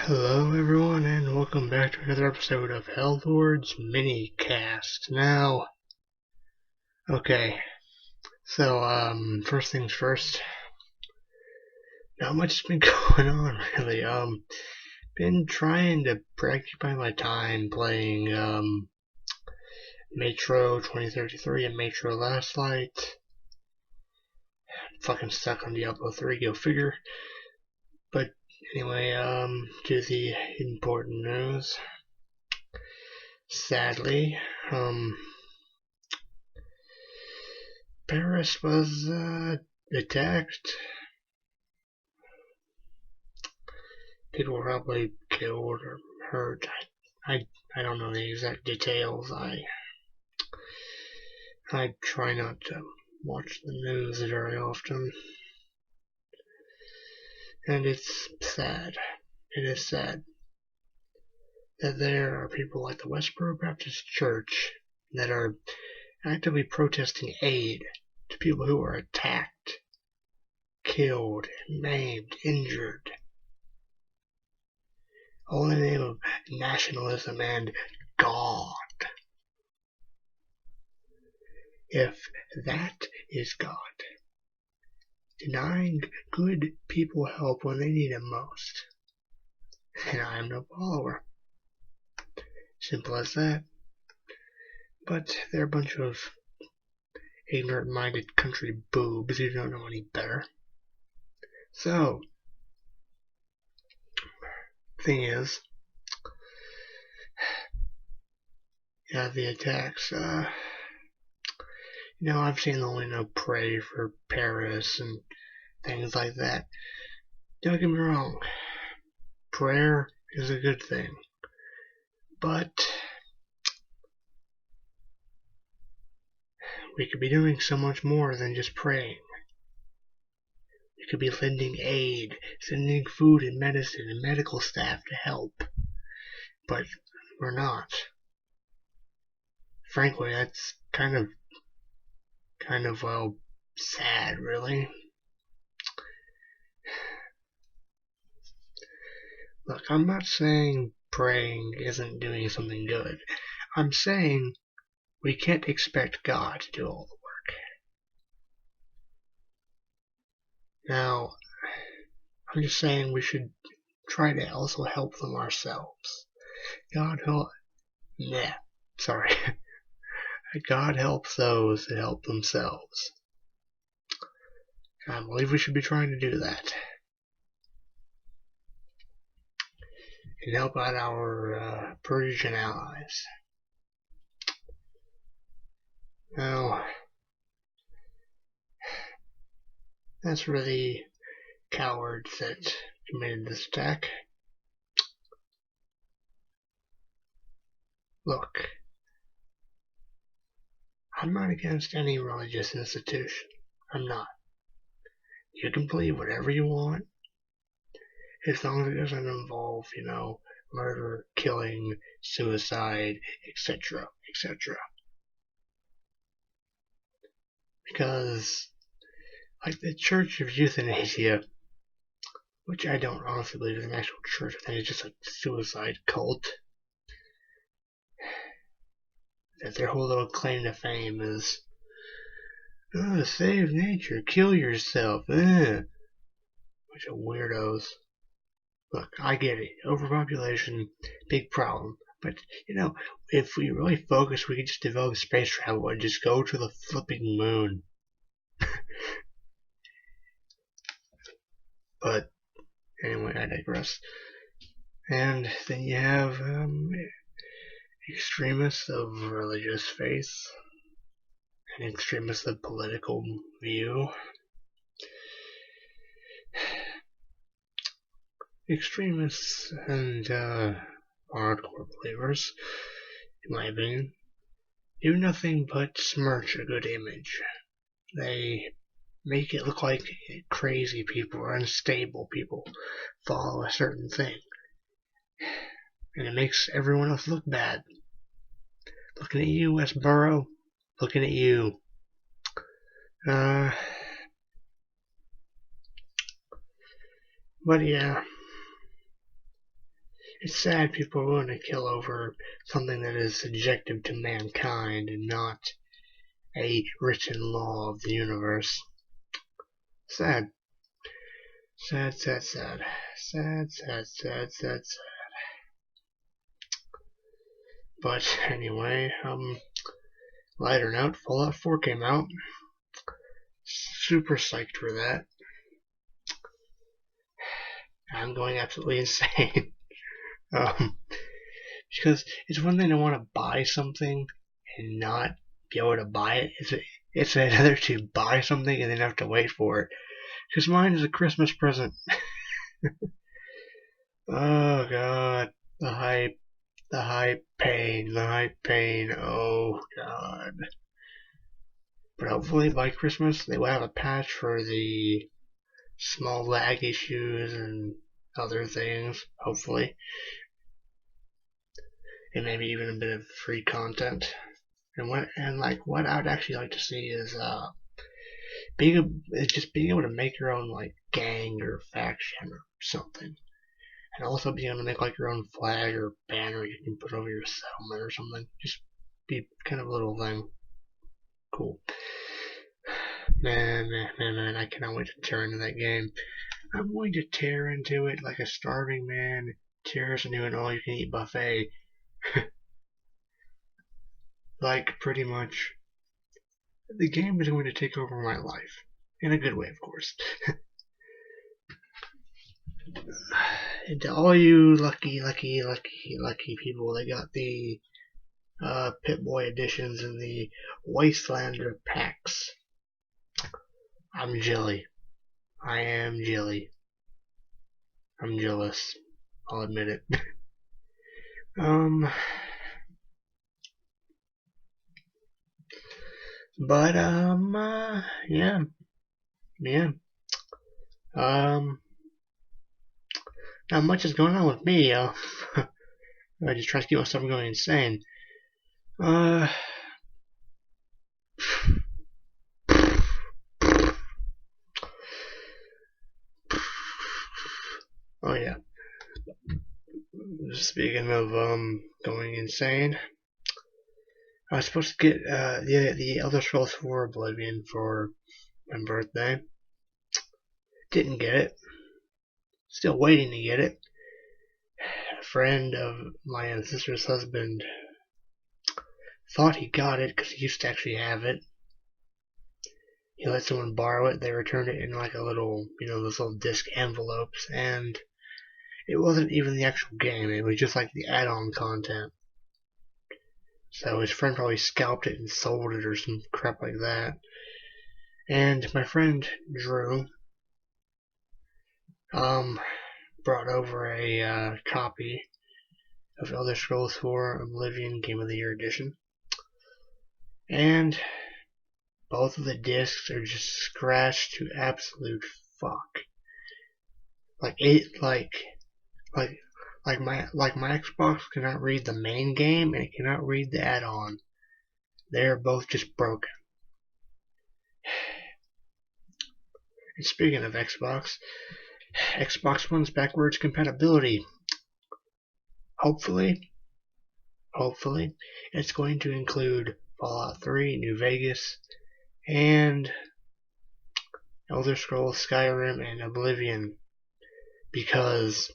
Hello everyone and welcome back to another episode of H311LORDS minicast. Now, okay, so first things first, not much has been going on really. Been trying to preoccupy my time playing Metro 2033 and Metro Last Light. Fucking stuck on Diablo 3, go figure. But anyway, to the important news. Sadly, Paris was attacked. People were probably killed or hurt. I don't know the exact details. I try not to watch the news very often, and it's sad. It is sad that there are people like the Westboro Baptist Church that are actively protesting aid to people who are attacked, killed, maimed, injured, all in the name of nationalism and God. If that is God, denying good people help when they need it most, and I am no follower. Simple as that. But they're a bunch of ignorant-minded country boobs who don't know any better. So, thing is, yeah, the attacks, I've seen the only pray for Paris and things like that. Don't get me wrong, prayer is a good thing, but we could be doing so much more than just praying. We could be lending aid, sending food and medicine and medical staff to help, but we're not. Frankly, that's kind of sad, really. Look, I'm not saying praying isn't doing something good. I'm saying we can't expect God to do all the work. Now, I'm just saying we should try to also help them ourselves. God helps those that help themselves. I believe we should be trying to do that. And help out our Persian allies. Now, as for the cowards that committed this attack, look, I'm not against any religious institution. I'm not. You can believe whatever you want, as long as it doesn't involve, murder, killing, suicide, etc., etc. Because, like the Church of Euthanasia, which I don't honestly believe is an actual church, I think it's just a suicide cult, that their whole little claim to fame is, save nature, kill yourself, bunch of weirdos. Look, I get it, overpopulation, big problem, but, if we really focus, we could just develop space travel and just go to the flipping moon. But, anyway, I digress. And then you have, extremists of religious faith and extremists of political view. Extremists and hardcore believers, in my opinion, do nothing but smirch a good image. They make it look like crazy people or unstable people follow a certain thing, and it makes everyone else look bad. Looking at you, Westboro. Looking at you. But yeah, It's sad people are willing to kill over something that is subjective to mankind and not a written law of the universe. Sad. Sad, sad, sad. Sad, sad, sad, sad, sad. But anyway, lighter note, Fallout 4 came out. Super psyched for that. I'm going absolutely insane. Because it's one thing to want to buy something and not be able to buy it. It's another to buy something and then have to wait for it. Because mine is a Christmas present. Oh god. The hype. The hype pain. The hype pain. Oh god. But hopefully by Christmas they will have a patch for the small lag issues and other things. Hopefully. And maybe even a bit of free content. And what I'd actually like to see is being able to make your own like gang or faction or something, and also being able to make like your own flag or banner you can put over your settlement or something. Just be kind of a little thing. Cool. Man, I cannot wait to tear into that game. I'm going to tear into it like a starving man tears into an all-you-can-eat buffet. Like, pretty much, the game is going to take over my life. In a good way, of course. And to all you lucky people that got the Pip-Boy editions and the Wastelander packs, I'm jelly. I am jelly. I'm jealous. I'll admit it. But yeah. Not much is going on with me, I just try to keep myself going insane. Oh yeah. Speaking of going insane, I was supposed to get the Elder Scrolls 4 Oblivion for my birthday. Didn't get it. Still waiting to get it. A friend of my sister's husband thought he got it because he used to actually have it. He let someone borrow it. They returned it in like a little, those little disc envelopes, and it wasn't even the actual game. It was just like the add-on content. So his friend probably scalped it and sold it or some crap like that. And my friend Drew brought over a copy of Elder Scrolls 4 Oblivion Game of the Year Edition. And both of the discs are just scratched to absolute fuck. Like my Xbox cannot read the main game and it cannot read the add-on. They're both just broken. And speaking of Xbox One's backwards compatibility. Hopefully, it's going to include Fallout 3, New Vegas, and Elder Scrolls Skyrim and Oblivion, because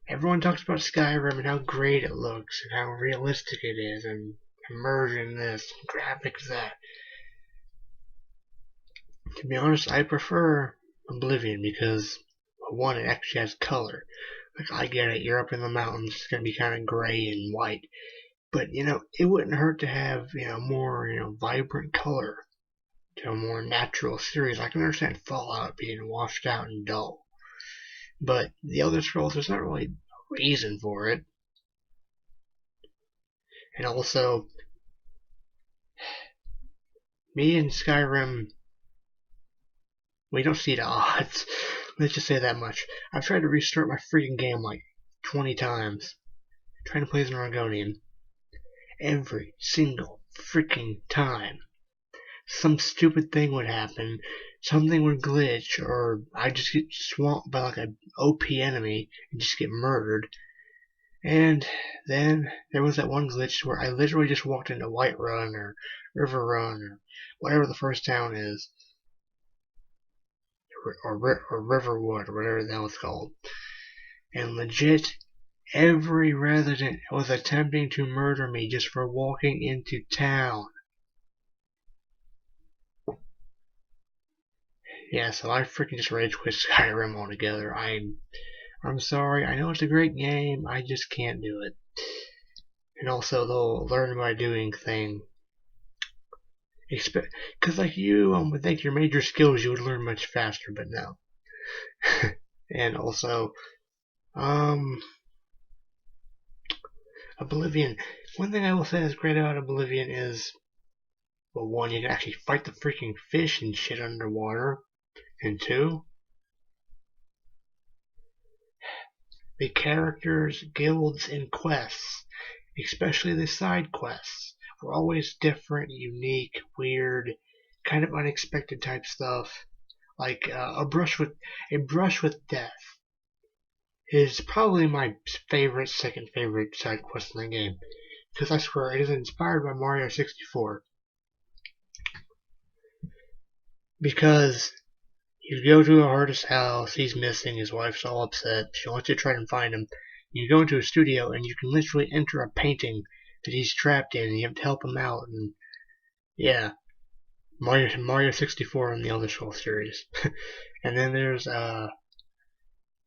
everyone talks about Skyrim and how great it looks and how realistic it is and immersion this, graphics that. To be honest, I prefer Oblivion because, one, it actually has color. Like, I get it, you're up in the mountains, it's going to be kind of gray and white. But, it wouldn't hurt to have, more, vibrant color to a more natural series. I can understand Fallout being washed out and dull. But the Elder Scrolls, there's not really a reason for it. And also, me and Skyrim, we don't see the odds. Let's just say that much. I've tried to restart my freaking game like 20 times. Trying to play as an Argonian. Every single freaking time. some stupid thing would happen, something would glitch, or I'd just get swamped by like an OP enemy and just get murdered. And then there was that one glitch where I literally just walked into Whiterun or River Run or whatever the first town is, or Riverwood or whatever the hell it's called, and legit every resident was attempting to murder me just for walking into town. Yeah, so I freaking just rage quit Skyrim altogether. I'm sorry. I know it's a great game. I just can't do it. And also the whole learn by doing thing. Because like you would think your major skills you would learn much faster, but no. And also, Oblivion. One thing I will say is great about Oblivion is, well, one, you can actually fight the freaking fish and shit underwater. And two, the characters, guilds, and quests, especially the side quests, were always different, unique, weird, kind of unexpected type stuff. Like a brush with death is probably my second favorite side quest in the game, because I swear it is inspired by Mario 64. Because you go to a artist's house, he's missing, his wife's all upset, she wants you to try and find him. You go into a studio and you can literally enter a painting that he's trapped in and you have to help him out. And yeah, Mario 64 in the Elder Scrolls series. And then there's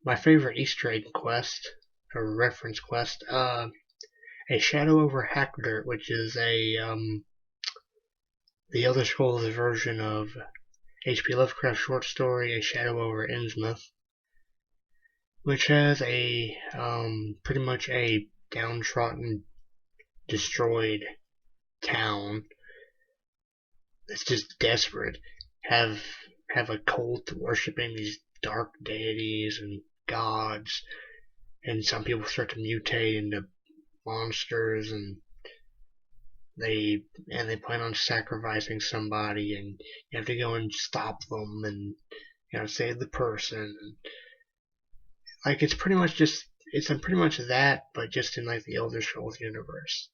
my favorite Easter egg quest, or reference quest, A Shadow over Hackdirt, which is the Elder Scrolls version of H.P. Lovecraft's short story, A Shadow over Innsmouth, which has a pretty much a downtrodden, destroyed town that's just desperate. Have a cult worshiping these dark deities and gods, and some people start to mutate into monsters, and they plan on sacrificing somebody, and you have to go and stop them, and save the person. And, like, it's pretty much that, but just in like the Elder Scrolls universe.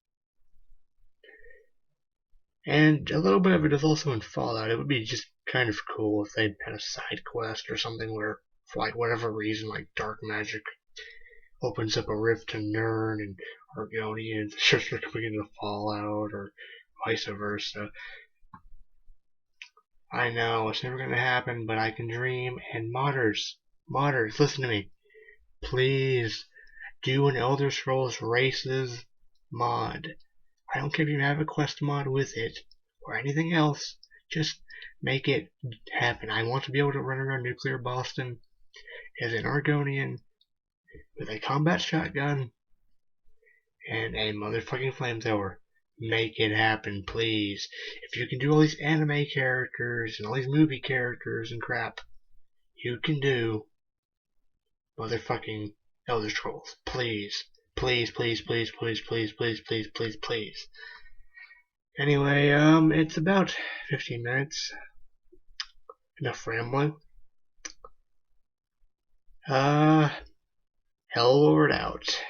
And a little bit of it is also in Fallout. It would be just kind of cool if they had a side quest or something where, for like whatever reason, like dark magic opens up a rift to Nirn, and Argonians are coming into Fallout, or vice versa. I know it's never gonna happen, but I can dream. And modders, listen to me. Please do an Elder Scrolls Races mod. I don't care if you have a quest mod with it or anything else. Just make it happen. I want to be able to run around Nuclear Boston as an Argonian with a combat shotgun and a motherfucking flamethrower. Make it happen, please. If you can do all these anime characters and all these movie characters and crap, you can do motherfucking Elder Scrolls. Please. Please, please, please, please, please, please, please, please, please. Anyway, it's about 15 minutes. Enough rambling. Hell Lord out.